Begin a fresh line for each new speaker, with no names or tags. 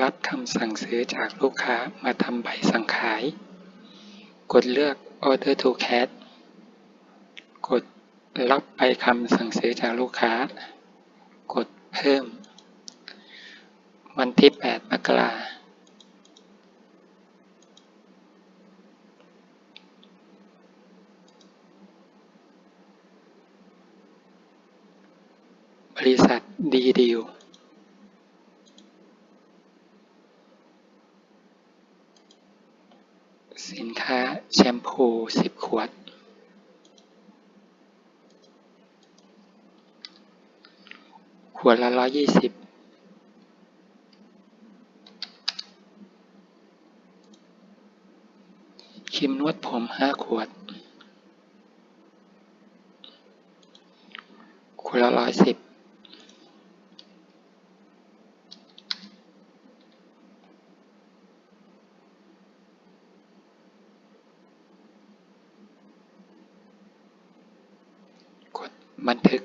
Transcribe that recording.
รับคำสั่งซื้อจากลูกค้ามาทำใบสั่งขายกดเลือก Order to Cash กดรับใบคำสั่งซื้อจากลูกค้ากดเพิ่มวันที่ 8 มกราคมบริษัทดีดีลสินค้าแชมพู10 ขวดขวดละ120ครีมนวดผม5 ขวดขวดละ110กดบันทึก